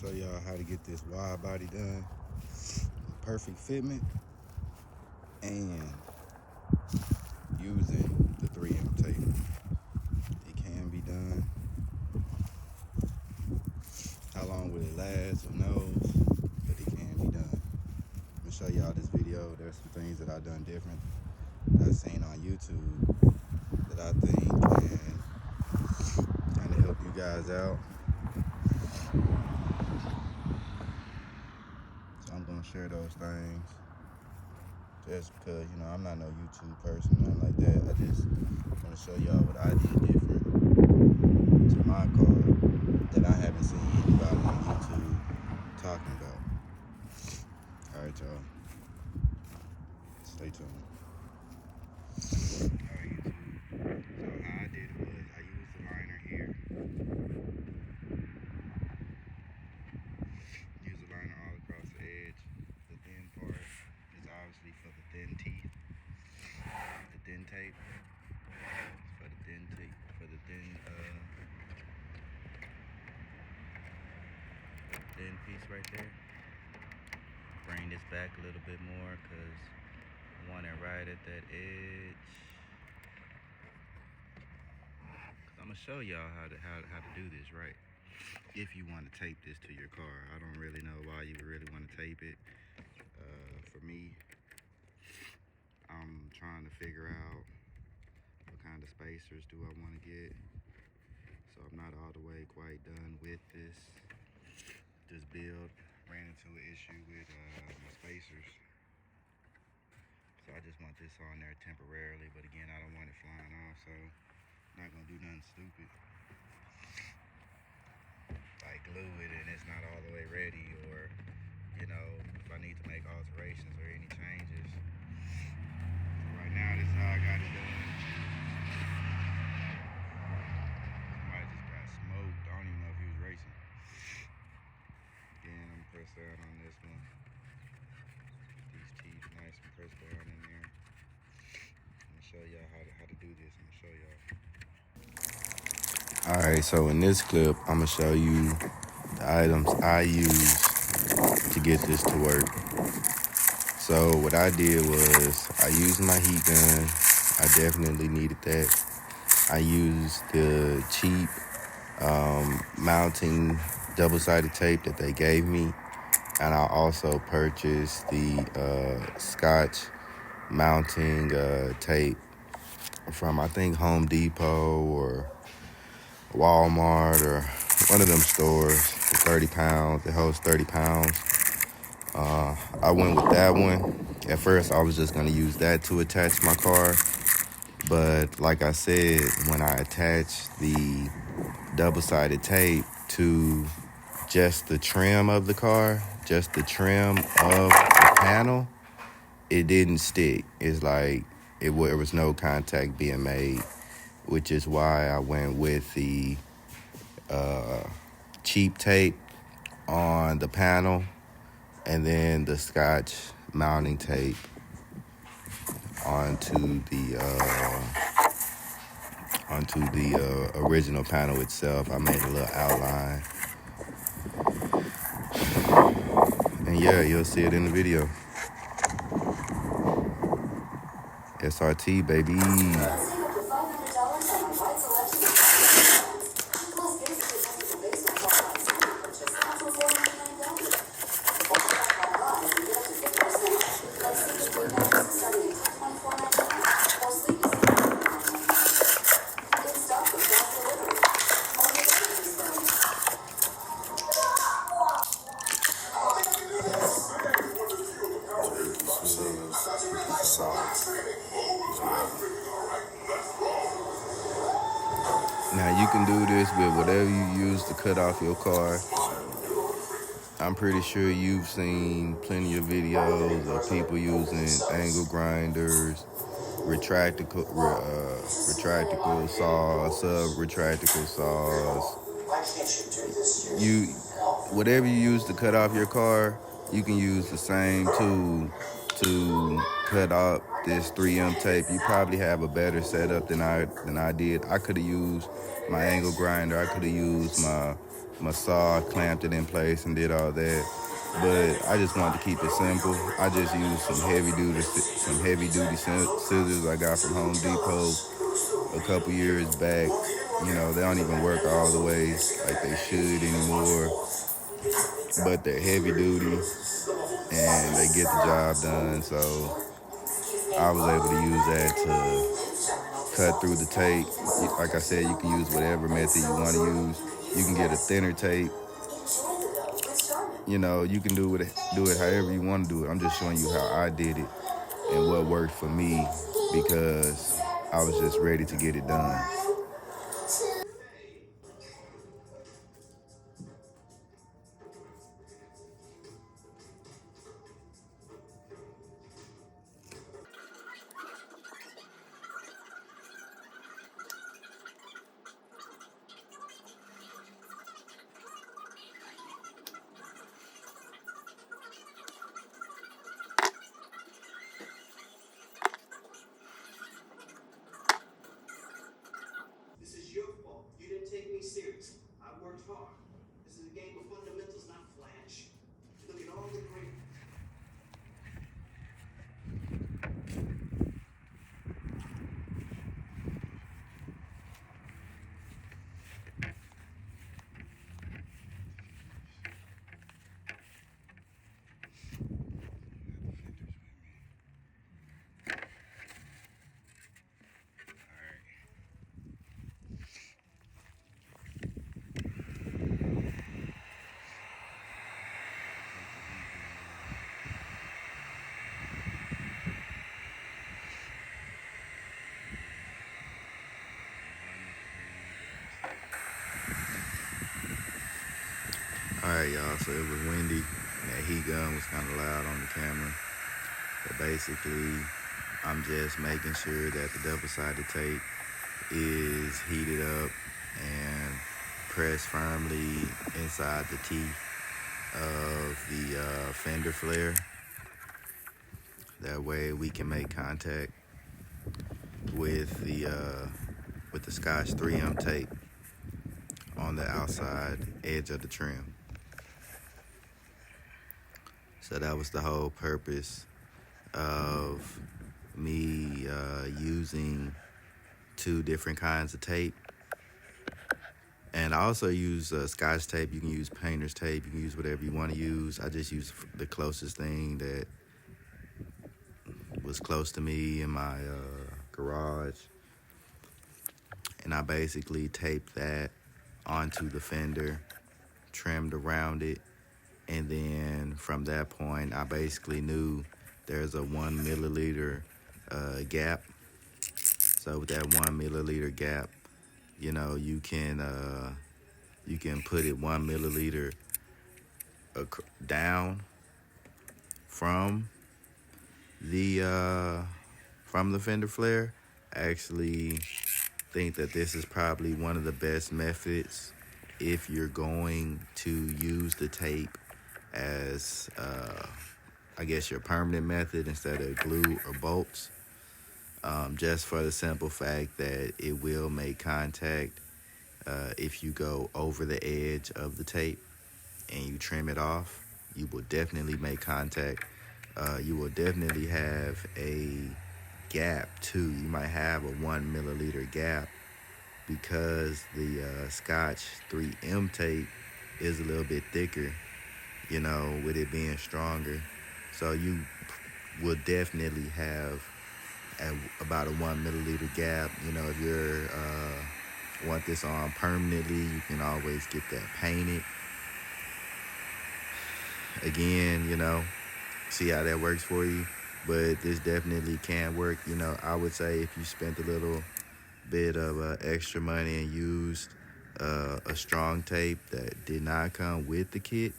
show y'all how to get this wide body done. Perfect fitment and using the 3M tape. It can be done. How long will it last? Who knows? But it can be done. I'm gonna show y'all this video. There's some things that I've done different that I've seen on YouTube that I think can kind of help you guys out. So I'm gonna share those things just because, you know, I'm not no YouTube person, nothing like that. I just want to show y'all what I did different to my car that I haven't seen anybody on YouTube talking about. All right, y'all. Stay tuned. All right, YouTube. So how I did it was I used the liner here. Use the liner all across the edge. The thin part is obviously for the thin teeth. The thin tape. It's for the thin tape. For the thin piece right there. Bring this back a little bit more because I want it right at that edge. I'm gonna show y'all how to do this right. If you want to tape this to your car, I don't really know why you would really want to tape it. For me, I'm trying to figure out what kind of spacers do I want to get. So I'm not all the way quite done with this build. Ran into an issue with my spacers. So I just want this on there temporarily, but again, I don't want it flying off, so I'm not gonna do nothing stupid. Like glue it and it's not all the way ready, or, you know, if I need to make alterations or any changes. So right now, this is how I got it done. Somebody just got smoked. I don't even know if he was racing. Again, I'm press down on this one. These teeth nice and press down in there. I'm gonna show y'all how to do this. I'm gonna show y'all. All right, so in this clip, I'm gonna show you the items I use to get this to work. So what I did was I used my heat gun. I definitely needed that. I used the cheap mounting double-sided tape that they gave me, and I also purchased the Scotch mounting tape from, I think, Home Depot or Walmart or one of them stores for 30 pounds. It holds 30 pounds. I went with that one. At first, I was just going to use that to attach my car. But like I said, when I attached the double-sided tape to just the trim of the car, just the trim of the panel, it didn't stick. It's like there was no contact being made, which is why I went with the cheap tape on the panel and then the Scotch mounting tape onto the original panel itself. I made a little outline. And yeah, you'll see it in the video. SRT, baby. Now you can do this with whatever you use to cut off your car. I'm pretty sure you've seen plenty of videos of people using angle grinders, retractable saws, sub-retractable saws. Whatever you use to cut off your car, you can use the same tool to cut off this 3M tape. You probably have a better setup than I did. I could have used my angle grinder. I could have used my my saw, clamped it in place, and did all that. But I just wanted to keep it simple. I just used some heavy duty scissors I got from Home Depot a couple years back. You know, they don't even work all the way like they should anymore, but they're heavy duty and they get the job done. So I was able to use that to cut through the tape. Like I said, you can use whatever method you want to use. You can get a thinner tape. You know, you can do it however you want to do it. I'm just showing you how I did it and what worked for me because I was just ready to get it done. This is your fault. You didn't take me seriously. I worked hard. This is a game of fundamentals, not flash. Look at all the great. Alright, y'all, so it was windy and that heat gun was kind of loud on the camera. But basically, I'm just making sure that the double-sided tape is heated up and pressed firmly inside the teeth of the fender flare. That way we can make contact with the Scotch 3M tape on the outside edge of the trim. So that was the whole purpose of me using two different kinds of tape. And I also use Scotch tape. You can use painter's tape. You can use whatever you want to use. I just use the closest thing that was close to me in my garage. And I basically taped that onto the fender, trimmed around it, and then from that point, I basically knew there's a 1 milliliter gap. So with that 1 milliliter gap, you know, you can put it 1 milliliter down from the fender flare. I actually think that this is probably one of the best methods if you're going to use the tape as I guess your permanent method instead of glue or bolts, just for the simple fact that it will make contact if you go over the edge of the tape and you trim it off. You will definitely make contact. You will definitely have a gap too. You might have a 1 milliliter gap because the Scotch 3M tape is a little bit thicker, you know, with it being stronger. So you will definitely have about a 1 milliliter gap. You know, if you're want this on permanently, you can always get that painted. Again, you know, see how that works for you. But this definitely can work. You know, I would say if you spent a little bit of extra money and used a strong tape that did not come with the kit,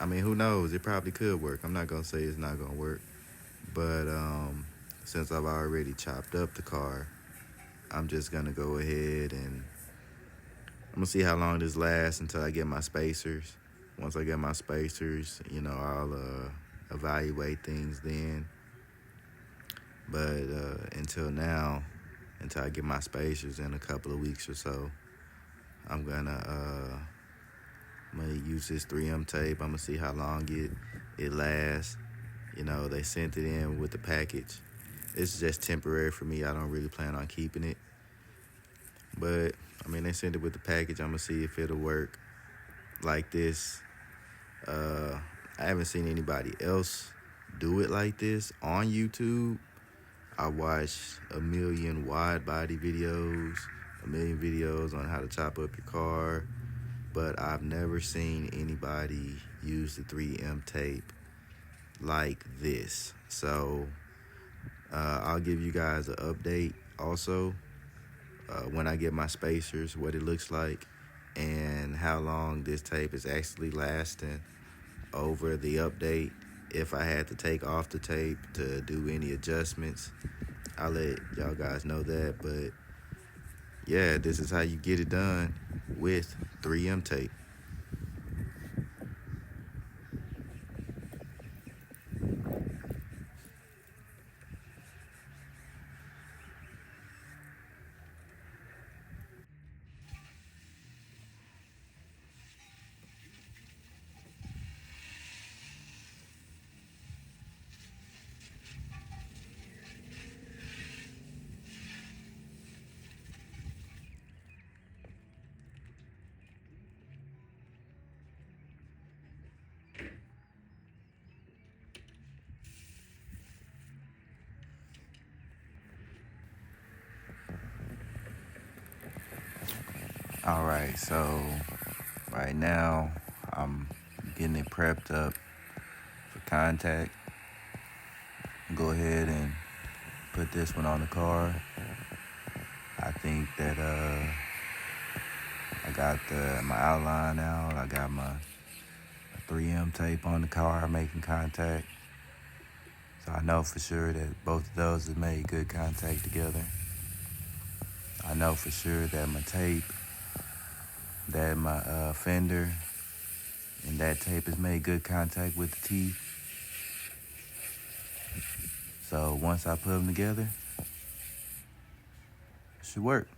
I mean, who knows? It probably could work. I'm not going to say it's not going to work. But since I've already chopped up the car, I'm just going to go ahead and I'm going to see how long this lasts until I get my spacers. Once I get my spacers, you know, I'll evaluate things then. But until now, until I get my spacers in a couple of weeks or so, I'm gonna use this 3M tape. I'm gonna see how long it lasts. You know, they sent it in with the package. It's just temporary for me. I don't really plan on keeping it. But I mean, they sent it with the package. I'm gonna see if it'll work like this. I haven't seen anybody else do it like this on YouTube. I watched a million wide body videos, a million videos on how to chop up your car, but I've never seen anybody use the 3M tape like this. So I'll give you guys an update also when I get my spacers, what it looks like, and how long this tape is actually lasting over the update. If I had to take off the tape to do any adjustments, I'll let y'all guys know that. But yeah, this is how you get it done with 3M tape. All right, so right now I'm getting it prepped up for contact. Go ahead and put this one on the car. I think that I got my outline out. I got my 3M tape on the car making contact. So I know for sure that both of those have made good contact together. I know for sure that my tape, that my fender, and that tape has made good contact with the teeth. So once I put them together, it should work.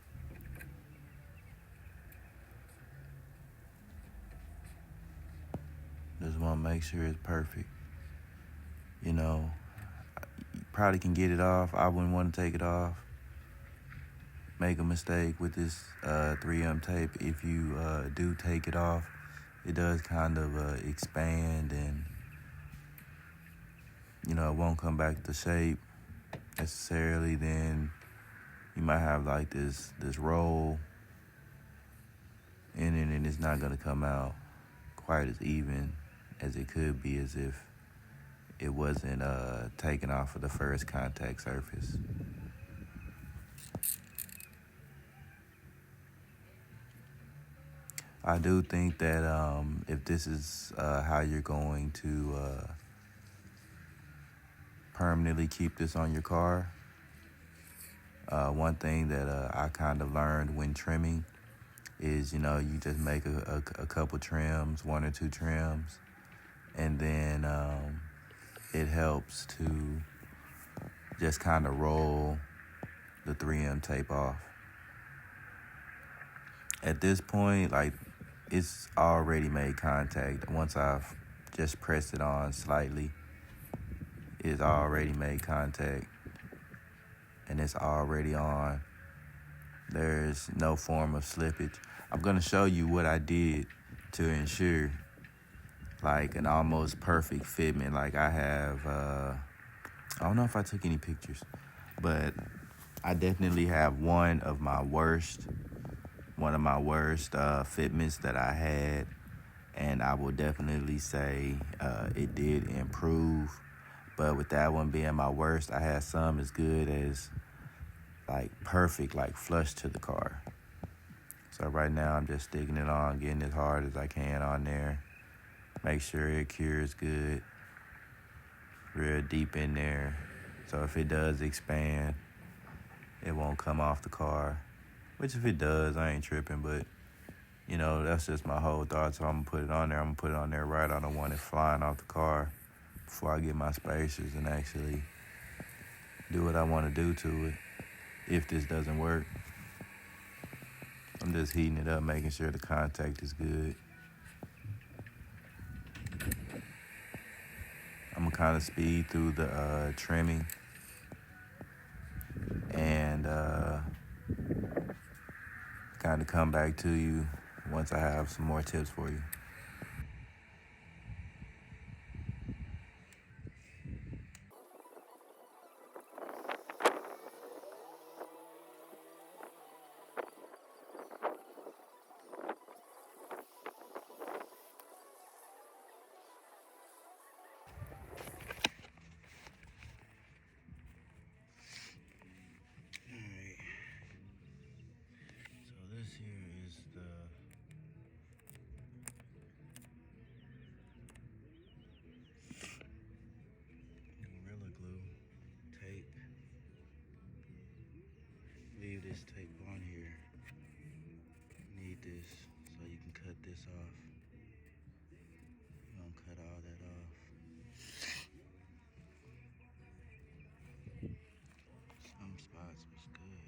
Just want to make sure it's perfect. You know, you probably can get it off. I wouldn't want to take it off. Make a mistake with this 3M tape. If you do take it off, it does kind of expand, and you know, it won't come back to shape necessarily. Then you might have like this roll in it, and it's not going to come out quite as even as it could be as if it wasn't taken off of the first contact surface. I do think that if this is how you're going to permanently keep this on your car, one thing that I kind of learned when trimming is, you know, you just make a couple trims, 1 or 2 trims, and then it helps to just kind of roll the 3M tape off. At this point, like, it's already made contact. Once I've just pressed it on slightly, it's already made contact, and it's already on. There's no form of slippage. I'm gonna show you what I did to ensure like an almost perfect fitment. Like I have, I don't know if I took any pictures, but I definitely have one of my worst fitments that I had, and I will definitely say it did improve. But with that one being my worst, I had some as good as like perfect, like flush to the car. So right now I'm just sticking it on, getting as hard as I can on there. Make sure it cures good, real deep in there. So if it does expand, it won't come off the car. Which if it does, I ain't tripping, but you know, that's just my whole thought. So I'm gonna put it on there. I'm gonna put it on there right. I don't want it flying off the car before I get my spacers and actually do what I want to do to it if this doesn't work. I'm just heating it up, making sure the contact is good. I'm gonna kind of speed through the trimming and kind of come back to you once I have some more tips for you. Alright, so this here is the Gorilla Glue tape. Leave this tape on here. Need this so you can cut this off. You don't cut all that off. Some spots was good.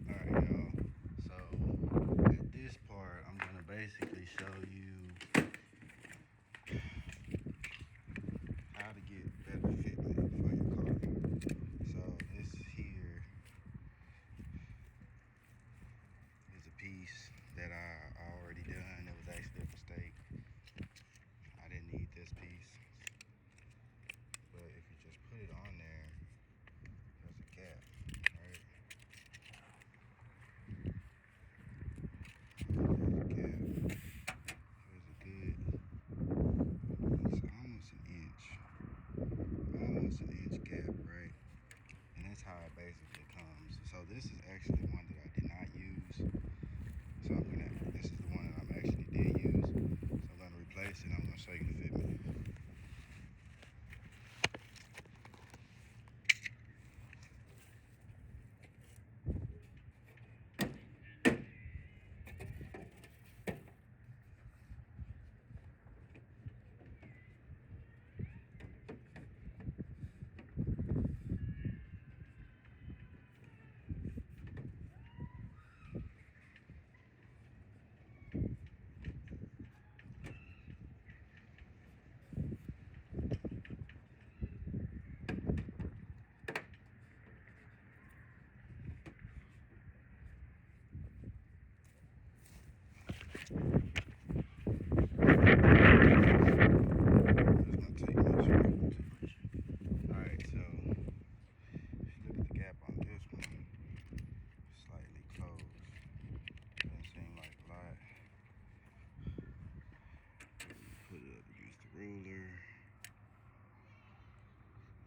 Alright, y'all. So at this part, I'm gonna basically show you how to get better fitment for your car. So this here is a piece that I already done. It was actually a mistake. I didn't need this piece. But if you just put it on there, there's a gap, right? There's a gap.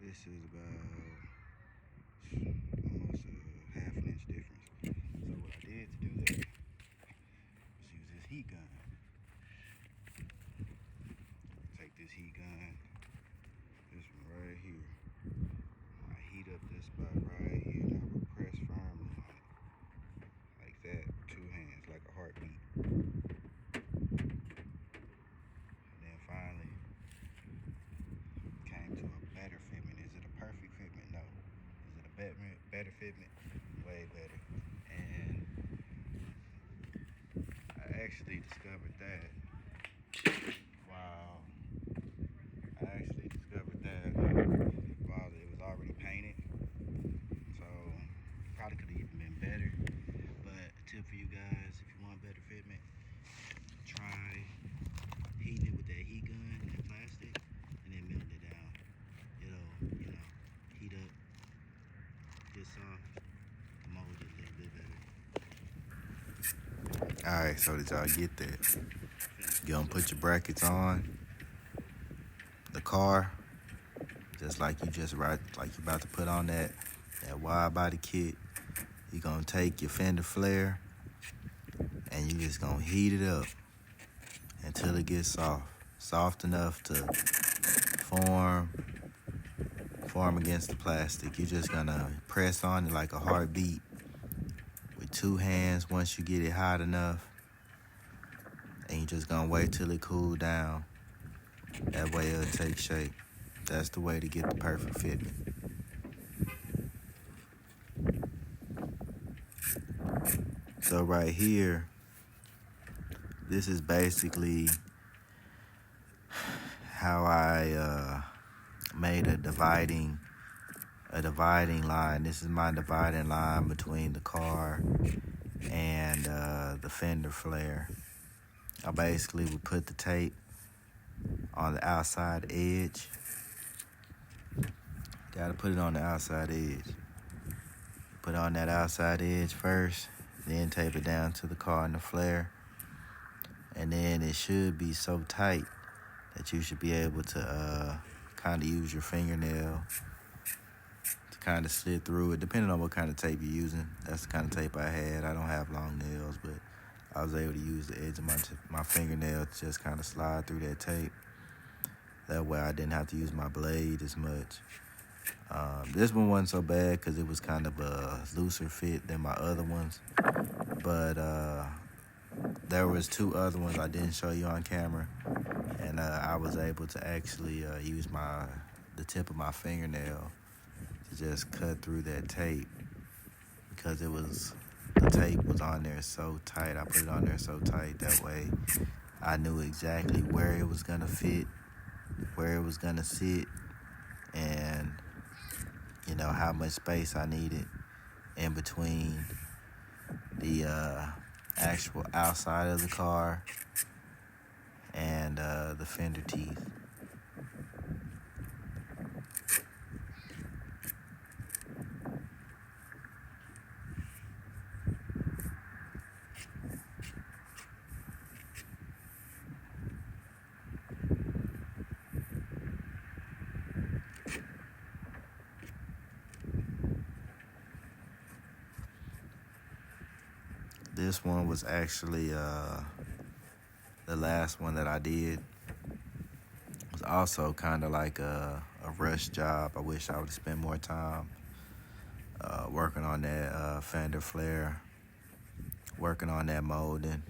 This is about almost a half an inch difference. So what I did to do that was use this heat gun. Take this heat gun, this one right here. I heat up this spot right here and I will press firmly on it. Like that, 2 hands, like a heartbeat. And then finally came to a better fitment. Is it a perfect fitment? No. Is it a better fitment? Way better. And I actually discovered that. Wow. I actually discovered that while it was already painted. So it probably could have even been better. But a tip for you guys, if you want better fitment, try heating it with that heat gun, that plastic, and then melting it down. It'll, heat up, get soft, mold it a little bit better. Alright, so did y'all get that? You gonna put your brackets on the car, just like you about to put on that wide body kit. You're gonna take your fender flare and you just gonna heat it up until it gets soft enough to form against the plastic. You're just gonna press on it like a heartbeat with 2 hands once you get it hot enough, and you're just gonna wait till it cool down. That way it'll take shape. That's the way to get the perfect fitment. So right here, this is basically how I made a dividing line. This is my dividing line between the car and the fender flare. I basically would put the tape on the outside edge. Gotta put it on the outside edge. Put on that outside edge first, then tape it down to the car and the flare. And then it should be so tight that you should be able to kind of use your fingernail to kind of slid through it, depending on what kind of tape you're using. That's the kind of tape I had. I don't have long nails, but I was able to use the edge of my fingernail to just kind of slide through that tape. That way I didn't have to use my blade as much. This one wasn't so bad because it was kind of a looser fit than my other ones. But there was 2 other ones I didn't show you on camera. And I was able to actually use the tip of my fingernail to just cut through that tape, because the tape was on there so tight. I put it on there so tight that way I knew exactly where it was gonna fit, where it was gonna sit, and how much space I needed in between the actual outside of the car and the fender teeth. This one was actually the last one that I did. It was also kind of like a rush job. I wish I would have spent more time working on that fender flare, working on that molding,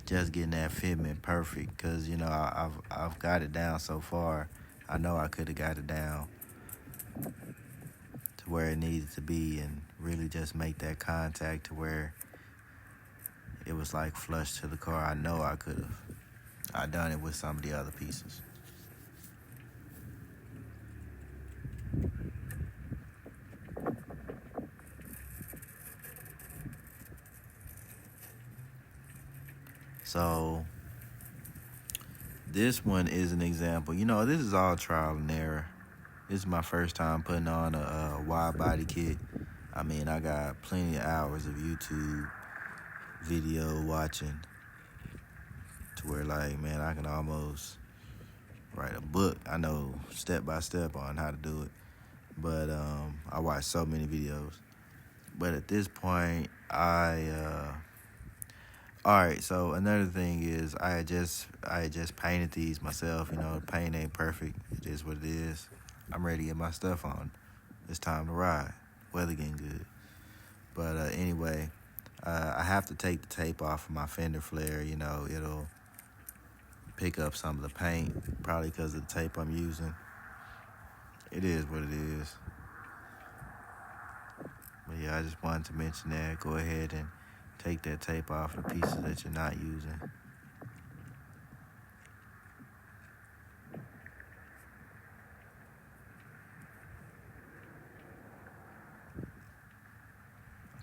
just getting that fitment perfect. Because I've got it down so far. I know I could have got it down to where it needed to be and really just make that contact to where it was like flush to the car. I know I could have. I done it with some of the other pieces. So this one is an example. This is all trial and error. This is my first time putting on a wide body kit. I mean, I got plenty of hours of YouTube video watching to where, like, man, I can almost write a book. I know step by step on how to do it, but I watched so many videos. But at this point, all right. So another thing is, I had just painted these myself. You know, the paint ain't perfect. It is what it is. I'm ready to get my stuff on. It's time to ride. Weather getting good. But anyway, I have to take the tape off of my fender flare. You know, it'll pick up some of the paint, probably because of the tape I'm using. It is what it is. But yeah, I just wanted to mention that. Go ahead and take that tape off the pieces that you're not using.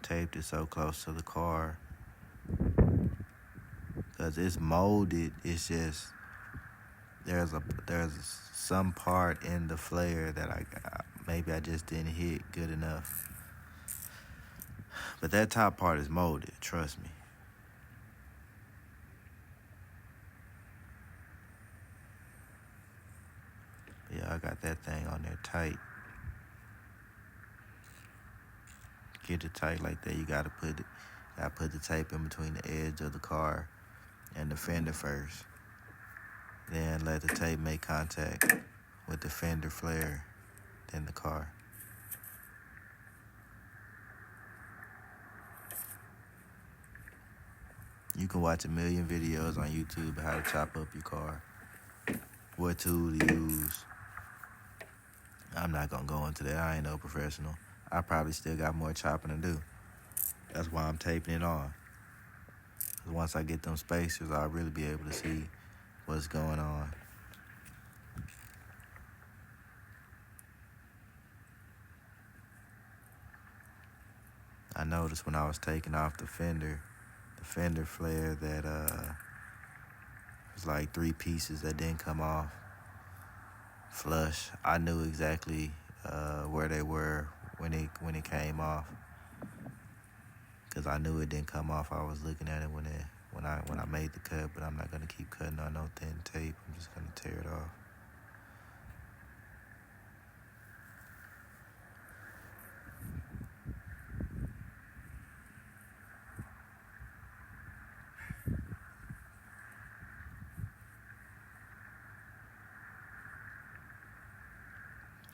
Taped it so close to the car because it's molded. It's just there's some part in the flare that maybe I just didn't hit good enough. But that top part is molded, trust me. Yeah, I got that thing on there tight. Get it tight like that. You gotta put the tape in between the edge of the car and the fender first. Then let the tape make contact with the fender flare, then the car. You can watch a million videos on YouTube of how to chop up your car, what tool to use. I'm not gonna go into that. I ain't no professional. I probably still got more chopping to do. That's why I'm taping it on. 'Cause once I get them spacers, I'll really be able to see what's going on. I noticed when I was taking off the fender flare that was like 3 pieces that didn't come off flush. I knew exactly where they were when it came off, because I knew it didn't come off. I was looking at it when I made the cut, but I'm not gonna keep cutting on no thin tape. I'm just gonna tear it off.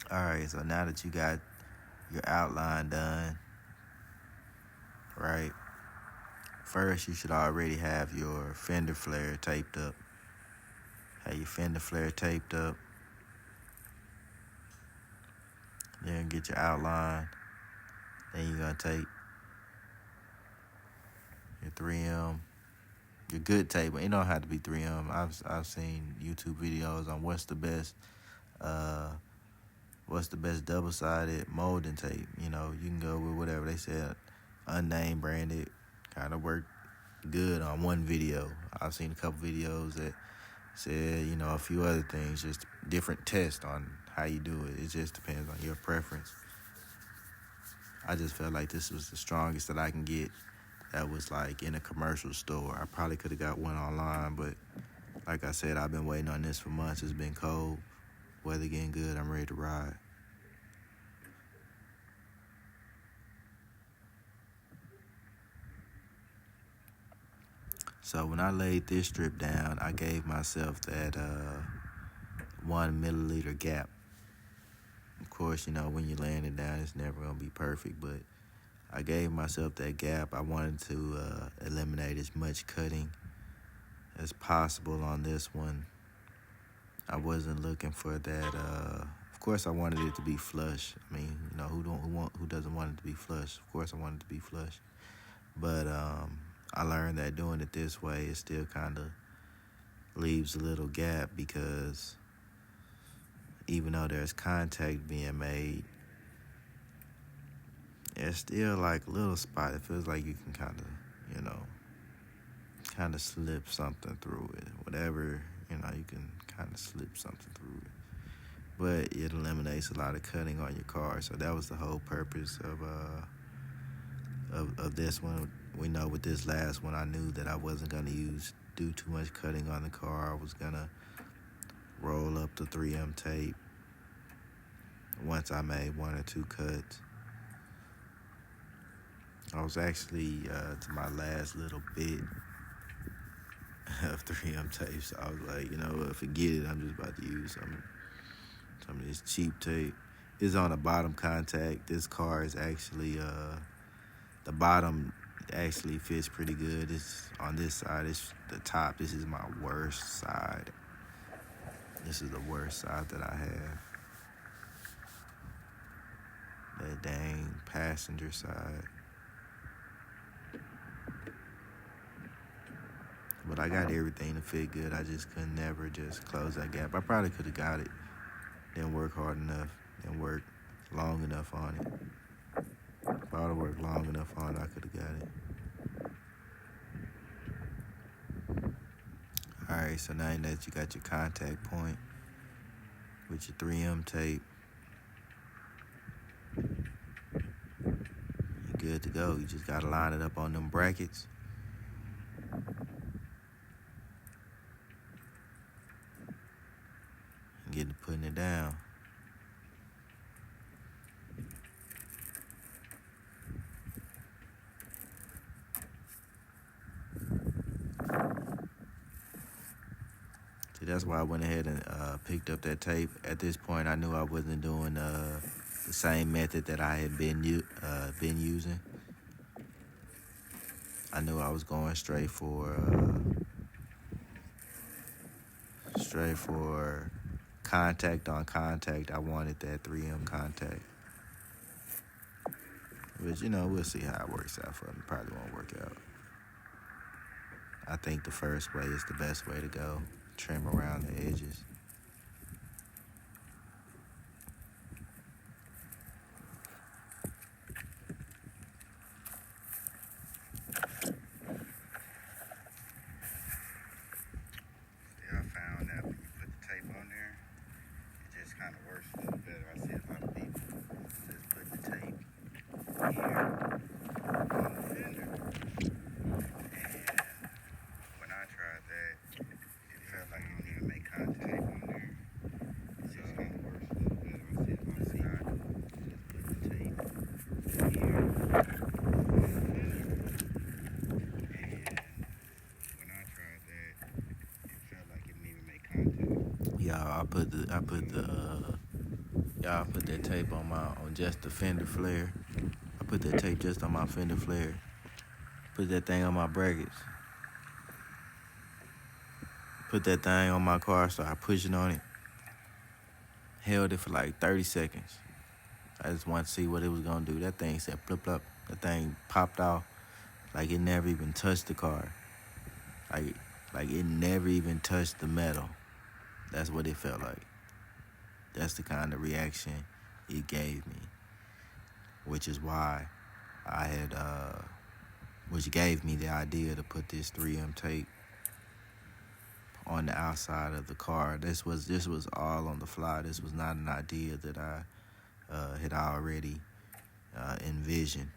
All right, so now that you got your outline done, right? First, you should already have your fender flare taped up. Have your fender flare taped up. Then get your outline. Then you're gonna take your 3M, your good tape. It don't have to be 3M. I've seen YouTube videos on what's the best double-sided molding tape. You know, you can go with whatever they said, unnamed, branded, kind of work good on one video. I've seen a couple videos that said, you know, a few other things, just different tests on how you do it. It just depends on your preference. I just felt like this was the strongest that I can get that was like in a commercial store. I probably could have got one online, but like I said, I've been waiting on this for months. It's been cold, weather getting good, I'm ready to ride. So when I laid this strip down, I gave myself that 1 milliliter gap. Of course, you know, when you're laying it down, it's never going to be perfect, but I gave myself that gap. I wanted to eliminate as much cutting as possible on this one. I wasn't looking for that. Of course, I wanted it to be flush. I mean, you know, who doesn't want it to be flush? Of course, I wanted it to be flush. But I learned that doing it this way, it still kind of leaves a little gap, because even though there's contact being made, it's still like a little spot. It feels like you can kind of slip something through it. Whatever, you can kind of slip something through it. But it eliminates a lot of cutting on your car. So that was the whole purpose of this one. We know with this last one, I knew that I wasn't going to do too much cutting on the car. I was going to roll up the 3M tape once I made 1 or 2 cuts. I was actually to my last little bit of 3M tape, so I was like, you know what, forget it. I'm just about to use some of this cheap tape. It's on the bottom contact. This car is actually the bottom actually fits pretty good. It's on this side. It's the top. This is my worst side. This is the worst side that I have. That dang passenger side. But I got everything to fit good. I just could never just close that gap. I probably could have got it. Didn't work hard enough. Didn't work long enough on it. If I would have worked long enough on it, I could have got it. Alright, so now that you got your contact point with your 3M tape, you're good to go. You just got to line it up on them brackets. And get to putting it down. See, that's why I went ahead and picked up that tape. At this point, I knew I wasn't doing the same method that I had been using. I knew I was going straight for contact on contact. I wanted that 3M contact. But, you know, we'll see how it works out for me. Probably won't work out. I think the first way is the best way to go. Trim around the edges. I found that when you put the tape on there, it just kind of works a little better. I see a lot of people just put the tape here on the fender. And when I tried that, it felt like you didn't even make contact on there. It just kind of works a little better. I see a lot of guys just put the tape here on the fender. And when I tried that, it felt like it didn't even make contact. Yeah, I put that tape on just the fender flare. I put that tape just on my fender flare. Put that thing on my brackets. Put that thing on my car, started pushing on it. Held it for like 30 seconds. I just wanted to see what it was gonna do. That thing said flip flop. That thing popped off like it never even touched the car. Like it never even touched the metal. That's what it felt like. That's the kind of reaction it gave me, which is why which gave me the idea to put this 3M tape on the outside of the car. This was all on the fly. This was not an idea that I had already envisioned.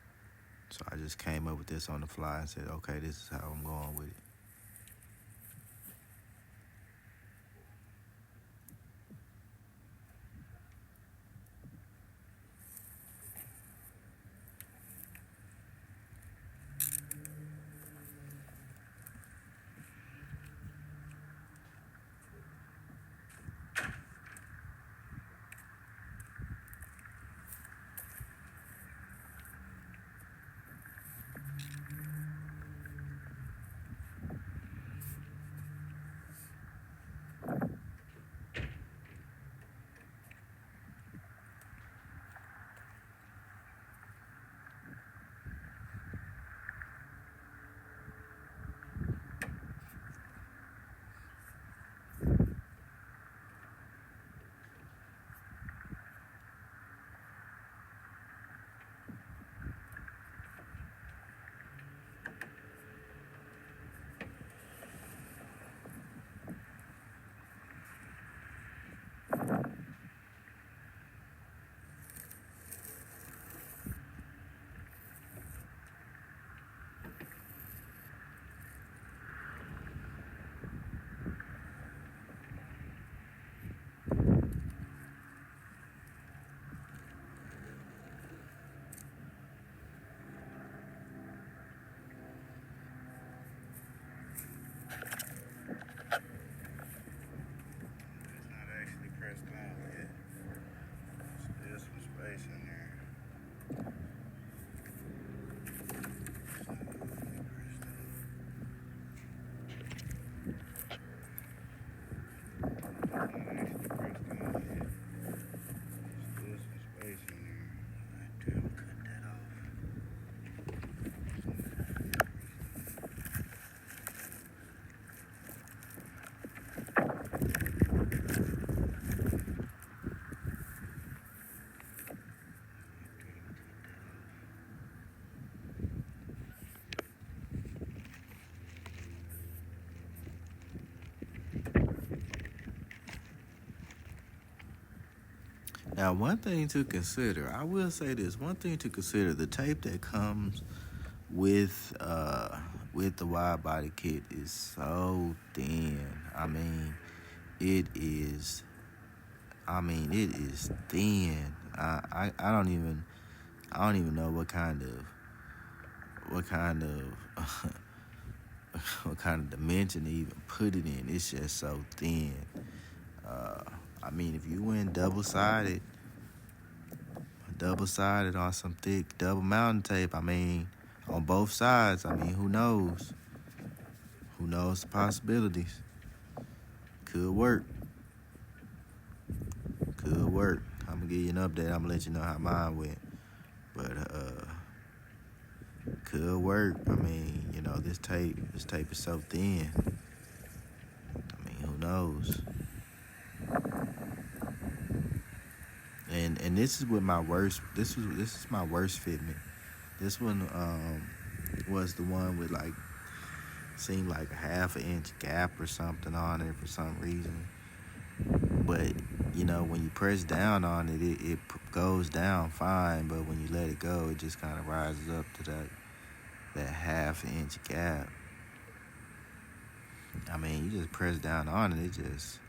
So I just came up with this on the fly and said, okay, this is how I'm going with it. Now, one thing to consider, I will say this: one thing to consider, the tape that comes with the wide body kit is so thin. I mean, it is. It is thin. I don't even know what kind of what kind of dimension to even put it in. It's just so thin. Uh, if you went double sided on some thick double mountain tape, on both sides, who knows? Who knows the possibilities? Could work. Could work. I'm gonna give you an update. I'm gonna let you know how mine went. But could work. This tape is so thin. Who knows? And this is with my worst. This is my worst fitment. This one was the one with seemed like a half an inch gap or something on it for some reason. But when you press down on it, it goes down fine. But when you let it go, it just kind of rises up to that half inch gap. You just press down on it, it just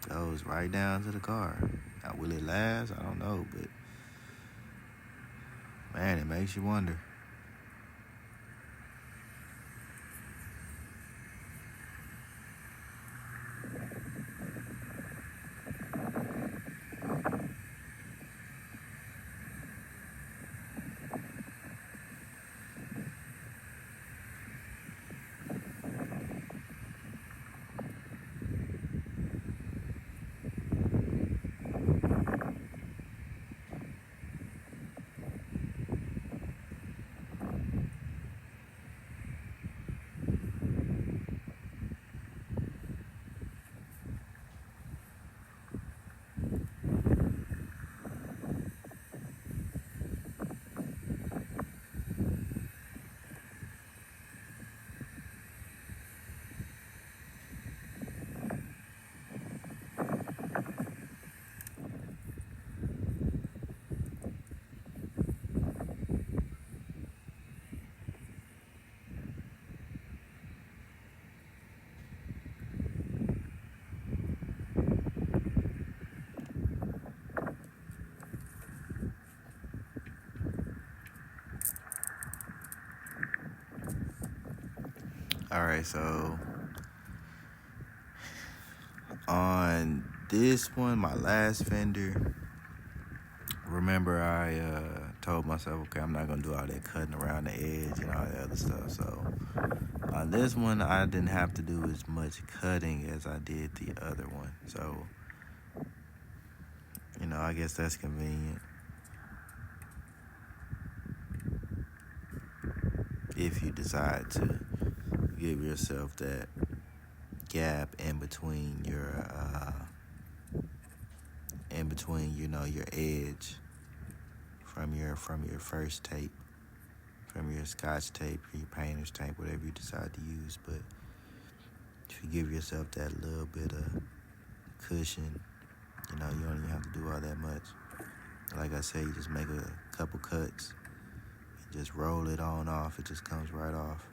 goes right down to the car. Now, will it last? I don't know, but man, it makes you wonder. All right, so on this one, my last fender, remember I told myself, okay, I'm not going to do all that cutting around the edge and all that other stuff. So on this one, I didn't have to do as much cutting as I did the other one. So, I guess that's convenient. If you decide to give yourself that gap in between your your edge from your first tape, from your scotch tape or your painter's tape, whatever you decide to use. But if you give yourself that little bit of cushion, you don't even have to do all that much. Like I say, you just make a couple cuts and just roll it on off. It just comes right off.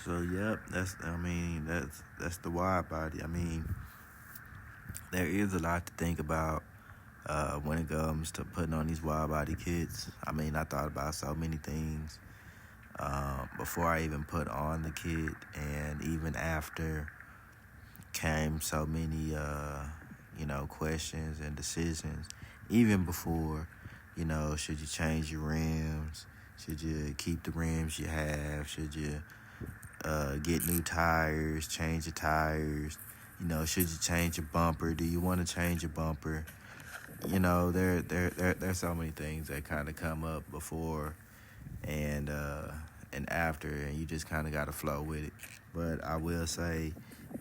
So yep, that's the wide body. There is a lot to think about when it comes to putting on these wide body kits. I thought about so many things. before I even put on the kit, and even after came so many, questions and decisions. Even before, should you change your rims? Should you keep the rims you have? Should you get new tires, change your tires? Should you change your bumper? Do you want to change your bumper? There's so many things that kind of come up before and after, and you just kind of got to flow with it. But I will say,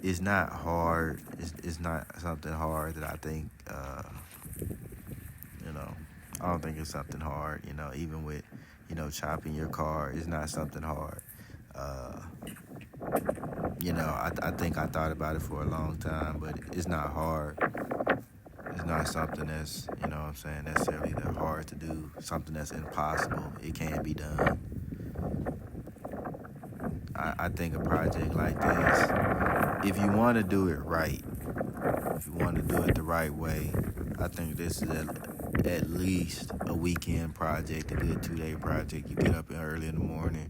it's not hard. It's not something hard that I think. I don't think it's something hard. Even with chopping your car, it's not something hard. Uh, I think I thought about it for a long time, but it's not hard. It's not something that's, what I'm saying, necessarily that hard to do, something that's impossible. It can be done. I think a project like this, if you want to do it right, if you want to do it the right way, I think this is at least a weekend project, a good 2-day project. You get up early in the morning,